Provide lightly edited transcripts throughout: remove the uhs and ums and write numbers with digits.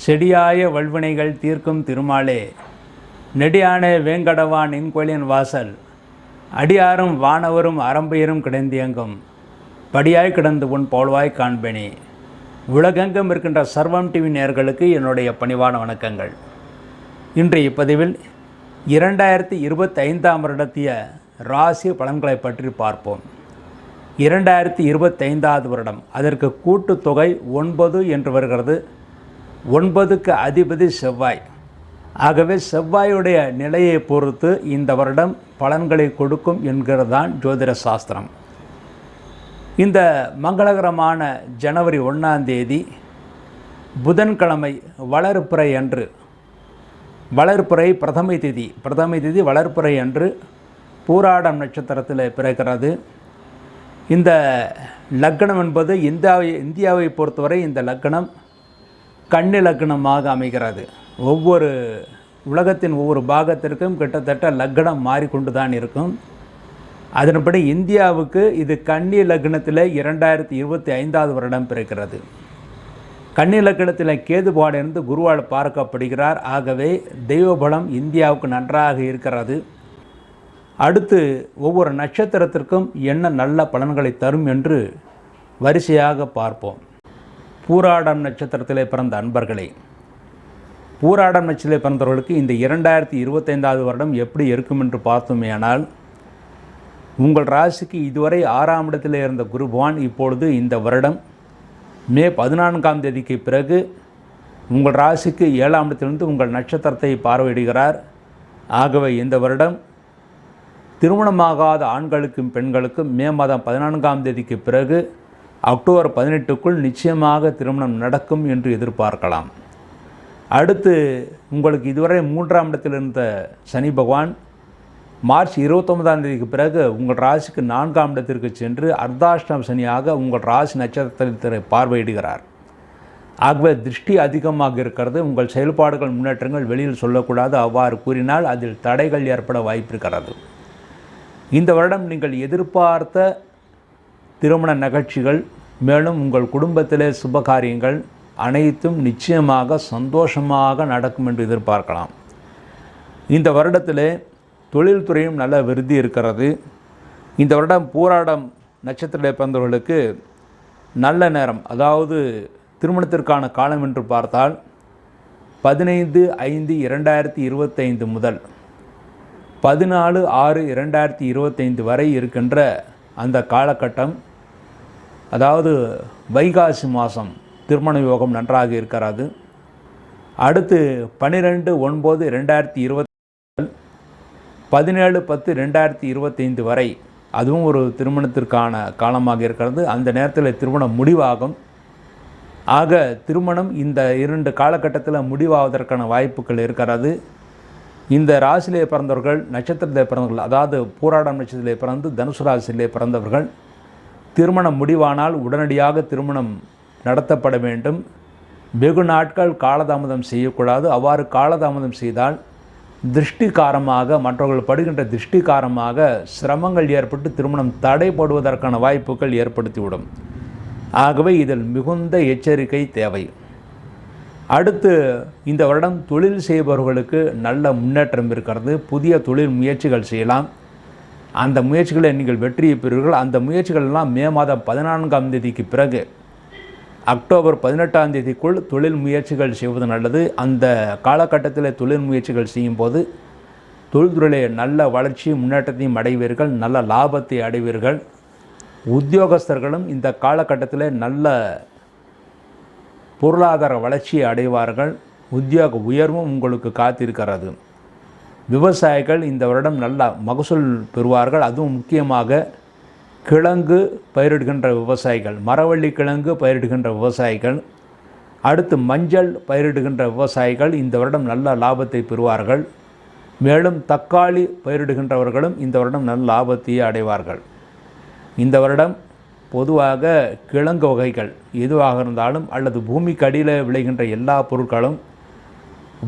செடியாய வல்வினைகள் தீர்க்கும் திருமாலே, நெடியான வேங்கடவான் இன்கோயிலின் வாசல், அடியாரும் வானவரும் அறம்பெயரும் கிடந்தியங்கும் படியாய் கிடந்து உன் போல்வாய் காண்பேனே. உலகெங்கும் இருக்கின்ற சர்வம் டிவி நேயர்களுக்கு என்னுடைய பணிவான வணக்கங்கள். இன்றைய பதிவில் 2025 வருடத்திய ராசி பலன்களை பற்றி பார்ப்போம். 2025 வருடம், அதற்கு கூட்டுத்தொகை 9 என்று வருகிறது. 9க்கு அதிபதி செவ்வாய். ஆகவே செவ்வாயுடைய நிலையை பொறுத்து இந்த வருடம் பலன்களை கொடுக்கும் என்கிறது தான் ஜோதிட சாஸ்திரம். இந்த மங்களகரமான ஜனவரி 1ஆம் தேதி புதன்கிழமை வளர்பிறை அன்று, வளர்பிறை பிரதமை திதி வளர்பிறை அன்று பூராடம் நட்சத்திரத்தில் பிறக்கிறது. இந்த லக்னம் என்பது இந்தியாவை பொறுத்தவரை இந்த லக்னம் கன்னி லக்னமாக அமைகிறது. உலகத்தின் ஒவ்வொரு பாகத்திற்கும் கிட்டத்தட்ட லக்னம் மாறிக்கொண்டு தான் இருக்கும். அதன்படி இந்தியாவுக்கு இது கன்னி லக்னத்தில் 2025 வருடம் பிறக்கிறது. கன்னி லக்னத்தில் கேதுபாடிலிருந்து குருவால் பார்க்கப்படுகிறார். ஆகவே தெய்வபலம் இந்தியாவுக்கு நன்றாக இருக்கிறது. அடுத்து ஒவ்வொரு நட்சத்திரத்திற்கும் என்ன நல்ல பலன்களை தரும் என்று வரிசையாக பார்ப்போம். பூராடம் நட்சத்திரத்திலே பிறந்த அன்பர்களே, பூராடம் நட்சத்திரத்திலே பிறந்தவர்களுக்கு இந்த 2025 வருடம் எப்படி இருக்கும் என்று பார்த்தோமேயானால், உங்கள் ராசிக்கு இதுவரை 6ஆம் இடத்தில் இருந்த குரு பகவான் இப்பொழுது இந்த வருடம் மே 14ஆம் தேதிக்கு பிறகு உங்கள் ராசிக்கு 7ஆம் இடத்திலிருந்து உங்கள் நட்சத்திரத்தை பார்வையிடுகிறார். ஆகவே இந்த வருடம் திருமணமாகாத ஆண்களுக்கும் பெண்களுக்கும் மே மாதம் 14ஆம் தேதிக்கு பிறகு அக்டோபர் 18க்குள் நிச்சயமாக திருமணம் நடக்கும் என்று எதிர்பார்க்கலாம். அடுத்து உங்களுக்கு இதுவரை 3ஆம் இடத்தில் இருந்த சனி பகவான் மார்ச் 29ஆம் தேதிக்கு பிறகு உங்கள் ராசிக்கு 4ஆம் இடத்திற்கு சென்று அர்த்தாஷ்டம சனியாக உங்கள் ராசி நட்சத்திரத்தை பார்வையிடுகிறார். ஆகவே திருஷ்டி அதிகமாக இருக்கிறது. உங்கள் செயல்பாடுகள் முன்னேற்றங்கள் வெளியில் சொல்லக்கூடாது. அவ்வாறு கூறினால் அதில் தடைகள் ஏற்பட வாய்ப்பிருக்கிறது. இந்த வருடம் நீங்கள் எதிர்பார்த்த திருமண நிகழ்ச்சிகள், மேலும் உங்கள் குடும்பத்திலே சுபகாரியங்கள் அனைத்தும் நிச்சயமாக சந்தோஷமாக நடக்கும் என்று எதிர்பார்க்கலாம். இந்த வருடத்திலே தொழில்துறையும் நல்ல விருத்தி இருக்கிறது. இந்த வருடம் பூராடம் நட்சத்திரத்தில் பிறந்தவர்களுக்கு நல்ல நேரம், அதாவது திருமணத்திற்கான காலம் என்று பார்த்தால் 15/5/2025 முதல் 14/6/2025 வரை இருக்கின்ற அந்த காலகட்டம், அதாவது வைகாசி மாதம் திருமண யோகம் நன்றாக இருக்கிறது. அடுத்து 12/9/2020 17/10/2025 வரை அதுவும் ஒரு திருமணத்திற்கான காலமாக இருக்கிறது. அந்த நேரத்தில் திருமணம் முடிவாகும். ஆக திருமணம் இந்த 2 காலகட்டத்தில் முடிவாவதற்கான வாய்ப்புகள் இருக்கிறது. இந்த ராசியிலே பிறந்தவர்கள், நட்சத்திரத்திலே பிறந்தவர்கள், அதாவது பூராடம் நட்சத்திரத்திலே பிறந்து தனுசு ராசியிலே பிறந்தவர்கள், திருமணம் முடிவானால் உடனடியாக திருமணம் நடத்தப்பட வேண்டும். வெகு நாட்கள் காலதாமதம் செய்யக்கூடாது. அவ்வாறு காலதாமதம் செய்தால் திருஷ்டி காரணமாக, மற்றவர்கள் படுகின்ற திருஷ்டி காரணமாக சிரமங்கள் ஏற்பட்டு திருமணம் தடைப்படுவதற்கான வாய்ப்புகள் ஏற்படுத்திவிடும். ஆகவே இதில் மிகுந்த எச்சரிக்கை தேவை. அடுத்து இந்த வருடம் தொழில் செய்பவர்களுக்கு நல்ல முன்னேற்றம் இருக்கிறது. புதிய தொழில் முயற்சிகள் செய்யலாம். அந்த முயற்சிகளை நீங்கள் வெற்றியை பெறுவீர்கள். அந்த முயற்சிகள் எல்லாம் மே மாதம் 14ஆம் தேதிக்கு பிறகு அக்டோபர் 18ஆம் தேதிக்குள் தொழில் முயற்சிகள் செய்வது நல்லது. அந்த காலகட்டத்தில் தொழில் முயற்சிகள் செய்யும்போது தொழில்துறையிலே நல்ல வளர்ச்சி முன்னேற்றத்தையும் அடைவீர்கள், நல்ல லாபத்தை அடைவீர்கள். உத்தியோகஸ்தர்களும் இந்த காலகட்டத்தில் நல்ல பொருளாதார வளர்ச்சியை அடைவார்கள். உத்தியோக உயர்வும் உங்களுக்கு காத்திருக்கிறது. விவசாயிகள் இந்த வருடம் நல்ல மகசூல் பெறுவார்கள். அதுவும் முக்கியமாக கிழங்கு பயிரிடுகின்ற விவசாயிகள், மரவள்ளி கிழங்கு பயிரிடுகின்ற விவசாயிகள், அடுத்து மஞ்சள் பயிரிடுகின்ற விவசாயிகள் இந்த வருடம் நல்ல லாபத்தை பெறுவார்கள். மேலும் தக்காளி பயிரிடுகின்றவர்களும் இந்த வருடம் நல்ல லாபத்தையே அடைவார்கள். இந்த வருடம் பொதுவாக கிழங்கு வகைகள் எதுவாக இருந்தாலும், அல்லது பூமிக்கு அடியில் விளைகின்ற எல்லா பொருட்களும்,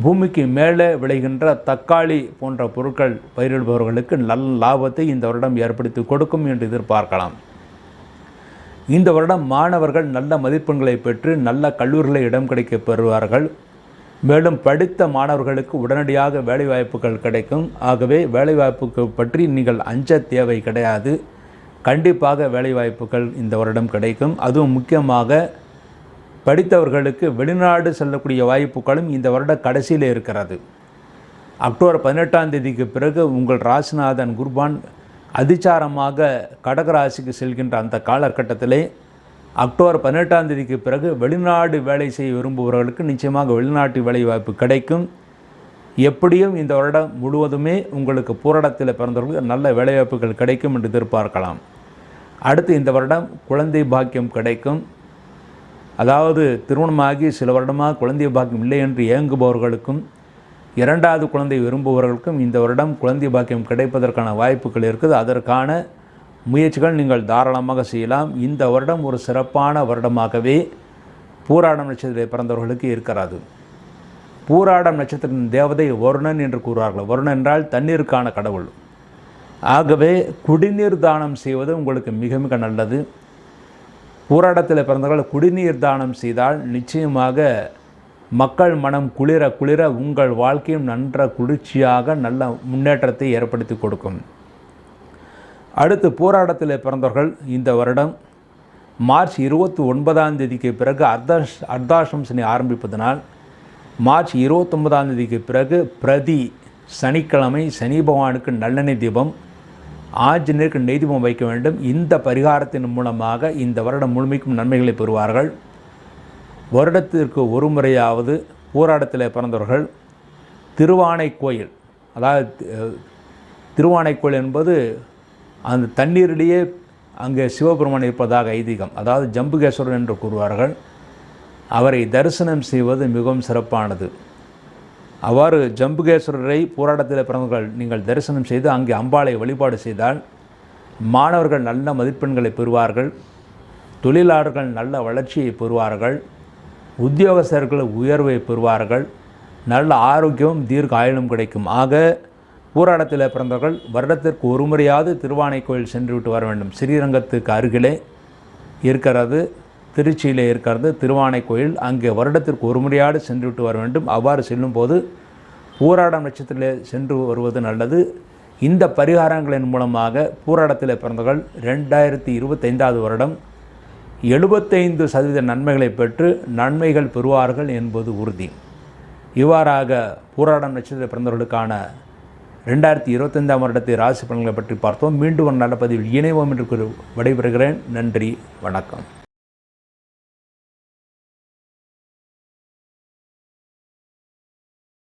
பூமிக்கு மேலே விளைகின்ற தக்காளி போன்ற பொருட்கள் பயிரிடுபவர்களுக்கு நல்ல லாபத்தை இந்த வருடம் ஏற்படுத்தி கொடுக்கும் என்று எதிர்பார்க்கலாம். இந்த வருடம் மாணவர்கள் நல்ல மதிப்பெண்களை பெற்று நல்ல கல்லூரிகளில் இடம் கிடைக்க பெறுவார்கள். மேலும் படித்த மாணவர்களுக்கு உடனடியாக வேலைவாய்ப்புகள் கிடைக்கும். ஆகவே வேலைவாய்ப்புக்கு பற்றி நீங்கள் அஞ்ச தேவை கிடையாது. கண்டிப்பாக வேலைவாய்ப்புகள் இந்த வருடம் கிடைக்கும். அதுவும் முக்கியமாக படித்தவர்களுக்கு வெளிநாடு செல்லக்கூடிய வாய்ப்புகளும் இந்த வருட கடைசியில் இருக்கிறது. அக்டோபர் 18ஆம் தேதிக்கு பிறகு உங்கள் ராசிநாதன் குருபான் அதிசாரமாக கடகராசிக்கு செல்கின்ற அந்த காலகட்டத்திலே அக்டோபர் 18ஆம் தேதிக்கு பிறகு வெளிநாடு வேலை செய்ய விரும்புபவர்களுக்கு நிச்சயமாக வெளிநாட்டு வேலை வாய்ப்பு கிடைக்கும். எப்படியும் இந்த வருடம் முழுவதுமே உங்களுக்கு பூரணத்தில் பிறந்தவர்களுக்கு நல்ல வேலைவாய்ப்புகள் கிடைக்கும் என்று எதிர்பார்க்கலாம். அடுத்து இந்த வருடம் குழந்தை பாக்கியம் கிடைக்கும். அதாவது திருமணமாகி சில வருடமாக குழந்தை பாக்கியம் இல்லை என்று ஏங்குபவர்களுக்கும் இரண்டாவது குழந்தை விரும்புபவர்களுக்கும் இந்த வருடம் குழந்தை பாக்கியம் கிடைப்பதற்கான வாய்ப்புகள் இருக்குது. அதற்கான முயற்சிகள் நீங்கள் தாராளமாக செய்யலாம். இந்த வருடம் ஒரு சிறப்பான வருடமாகவே பூராடம் நட்சத்திரத்தில் பிறந்தவர்களுக்கு இருக்கிறது. பூராடம் நட்சத்திரத்தின் தேவதை வருணன் என்று கூறுவார்கள். வருணன் என்றால் தண்ணீருக்கான கடவுள். ஆகவே குடிநீர் தானம் செய்வது உங்களுக்கு மிக மிக நல்லது. பூராடத்தில் பிறந்தவர்கள் குடிநீர் தானம் செய்தால் நிச்சயமாக மக்கள் மனம் குளிர குளிர உங்கள் வாழ்க்கையும் நன்ற குளிர்ச்சியாக நல்ல முன்னேற்றத்தை ஏற்படுத்தி கொடுக்கும். அடுத்து பூராடத்தில் பிறந்தவர்கள் இந்த வருடம் மார்ச் 29ஆம் தேதிக்கு பிறகு அர்த்தாஷ்டம சனி ஆரம்பிப்பதனால் மார்ச் 29ஆம் தேதிக்கு பிறகு பிரதி சனிக்கிழமை சனி பகவானுக்கு நல்லெண்ணெய் தீபம், ஆஞ்சநேயருக்கு நெய் தீபம் வைக்க வேண்டும். இந்த பரிகாரத்தின் மூலமாக இந்த வருடம் முழுமைக்கும் நன்மைகளை பெறுவார்கள். வருடத்திற்கு ஒரு முறையாவது பூராடத்தில் பிறந்தவர்கள் திருவானைக்கோயில், அதாவது திருவானைக்கோயில் என்பது அந்த தண்ணீரிலேயே அங்கே சிவபெருமான் இருப்பதாக ஐதீகம். அதாவது ஜம்புகேஸ்வரர் என்று கூறுவார்கள். அவரை தரிசனம் செய்வது மிகவும் சிறப்பானது. அவ்வாறு ஜம்புகேஸ்வரரை பூராடத்தில் பிறந்தவர்கள் நீங்கள் தரிசனம் செய்து அங்கே அம்பாளை வழிபாடு செய்தால் மாணவர்கள் நல்ல மதிப்பெண்களை பெறுவார்கள், தொழிலாளர்கள் நல்ல வளர்ச்சியை பெறுவார்கள், உத்தியோகஸ்தர்கள் உயர்வை பெறுவார்கள், நல்ல ஆரோக்கியமும் தீர்க்க ஆயுளும் கிடைக்கும். ஆக பூராடத்தில் பிறந்தவர்கள் வருடத்திற்கு ஒரு முறையாவது திருவானைக்கோயில் சென்று விட்டு வர வேண்டும். ஸ்ரீரங்கத்துக்கு அருகிலே இருக்கிறது, திருச்சியிலே இருக்கிறது திருவானைக்கோயில். அங்கே வருடத்திற்கு ஒரு முறையாவது சென்று விட்டு வர வேண்டும். அவ்வாறு செல்லும்போது பூராடம் நட்சத்திரத்திலே சென்று வருவது நல்லது. இந்த பரிகாரங்களின் மூலமாக பூராடத்தில் பிறந்தவர்கள் 2025ஆவது வருடம் 75% நன்மைகளை பெற்று நன்மைகள் பெறுவார்கள் என்பது உறுதி. இவ்வாறாக பூராடம் நட்சத்திர பிறந்தவர்களுக்கான 2025ஆம் வருடத்தை ராசி பலன்களை பற்றி பார்த்தோம். மீண்டும் ஒரு நல்ல பதிவில் இணைவோம் என்று விடைபெறுகிறேன். நன்றி, வணக்கம்.